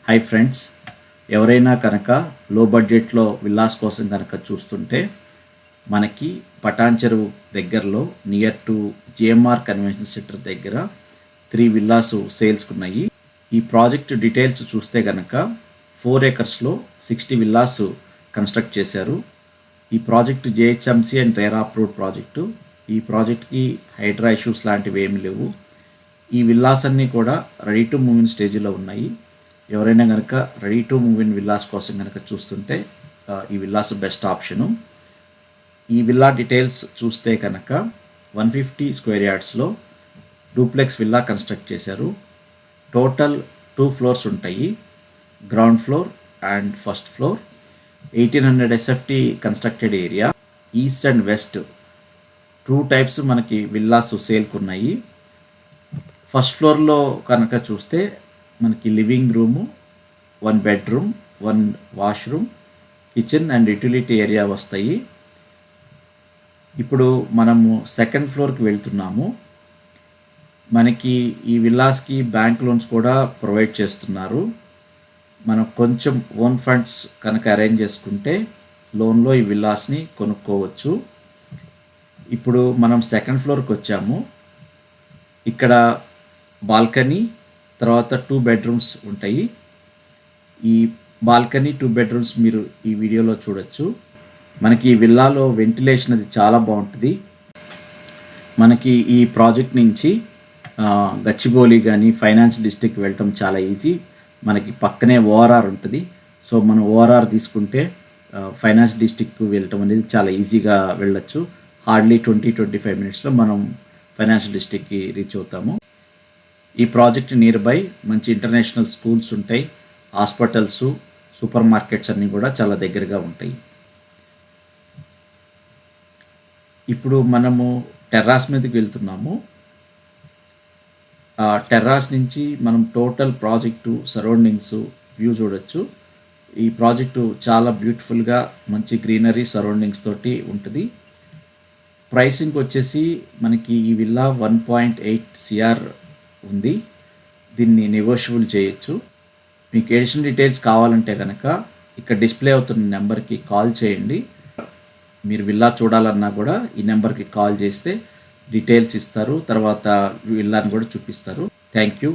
Hi friends, ఎవరైనా కనుక లో బడ్జెట్లో విల్లాస్ కోసం కనుక చూస్తుంటే మనకి పటాన్ చెరువు దగ్గరలో near to GMR convention centre దగ్గర 3 విల్లాస్ సేల్స్కి ఉన్నాయి. ఈ ప్రాజెక్ట్ డీటెయిల్స్ చూస్తే కనుక 4 ఏకర్స్లో 60 విల్లాస్ కన్స్ట్రక్ట్ చేశారు. ఈ project GHMC and RERA approved project. ఈ ప్రాజెక్ట్కి హైడ్రా ఇష్యూస్ లాంటివి ఏమి లేవు. ఈ విల్లాస్ అన్నీ కూడా రెడీ టు మూవ్ ఇన్ స్టేజ్లో ఉన్నాయి. ఎవరైనా కనుక ready to move in villas కోసం కనుక చూస్తుంటే ఈ విల్లాస్ బెస్ట్ ఆప్షను. ఈ విల్లా డీటెయిల్స్ చూస్తే కనుక 150 స్క్వేర్ యార్డ్స్లో డూప్లెక్స్ విల్లా కన్స్ట్రక్ట్ చేశారు. టోటల్ 2 ఫ్లోర్స్ ఉంటాయి, ground floor and first floor. 1800 SFT constructed area. East and west 2 types మనకి విల్లాస్ సేల్కి ఉన్నాయి. ఫస్ట్ ఫ్లోర్లో కనుక చూస్తే మనకి living room, 1 bedroom, 1 washroom, kitchen and utility area వస్తాయి. ఇప్పుడు మనము సెకండ్ ఫ్లోర్కి వెళ్తున్నాము. మనకి ఈ విల్లాస్కి బ్యాంక్ లోన్స్ కూడా ప్రొవైడ్ చేస్తున్నారు. మనం కొంచెం ఓన్ ఫండ్స్ కనుక అరేంజ్ చేసుకుంటే లోన్లో ఈ విల్లాస్ని కొనుక్కోవచ్చు. ఇప్పుడు మనం సెకండ్ ఫ్లోర్కి వచ్చాము. ఇక్కడ బాల్కనీ, తర్వాత 2 బెడ్రూమ్స్ ఉంటాయి. ఈ బాల్కనీ 2 బెడ్రూమ్స్ మీరు ఈ వీడియోలో చూడొచ్చు. మనకి ఈ విల్లాలో వెంటిలేషన్ అది చాలా బాగుంటుంది. మనకి ఈ ప్రాజెక్ట్ నుంచి గచ్చిబౌలి కానీ ఫైనాన్స్ డిస్ట్రిక్ట్ వెళ్ళటం చాలా ఈజీ. మనకి పక్కనే ఓఆర్ఆర్ ఉంటుంది. సో మనం ఓఆర్ఆర్ తీసుకుంటే ఫైనాన్స్ డిస్ట్రిక్ట్ వెళ్ళటం అనేది చాలా ఈజీగా వెళ్ళొచ్చు. హార్డ్లీ 20-25 మినిట్స్లో మనం ఫైనాన్షియల్ డిస్ట్రిక్ట్కి రీచ్ అవుతాము. ఈ ప్రాజెక్ట్ నియర్ బై మంచి ఇంటర్నేషనల్ స్కూల్స్ ఉంటాయి, హాస్పిటల్స్, సూపర్ మార్కెట్స్ అన్నీ కూడా చాలా దగ్గరగా ఉంటాయి. ఇప్పుడు మనము టెర్రాస్ మీదకి వెళ్తున్నాము. టెర్రాస్ నుంచి మనం టోటల్ ప్రాజెక్టు సరౌండింగ్స్ వ్యూ చూడొచ్చు. ఈ ప్రాజెక్టు చాలా బ్యూటిఫుల్గా మంచి గ్రీనరీ సరౌండింగ్స్ తోటి ఉంటుంది. ప్రైసింగ్ వచ్చేసి మనకి ఈ విల్లా 1.8 CR ఉంది. దీన్ని నెగోషియబుల్ చేయొచ్చు. మీకు ఎడిషనల్ డీటెయిల్స్ కావాలంటే కనుక ఇక్కడ డిస్ప్లే అవుతున్న నెంబర్కి కాల్ చేయండి. మీరు విల్లా చూడాలన్నా కూడా ఈ నెంబర్కి కాల్ చేస్తే డీటెయిల్స్ ఇస్తారు, తర్వాత విల్లాని కూడా చూపిస్తారు. Thank you.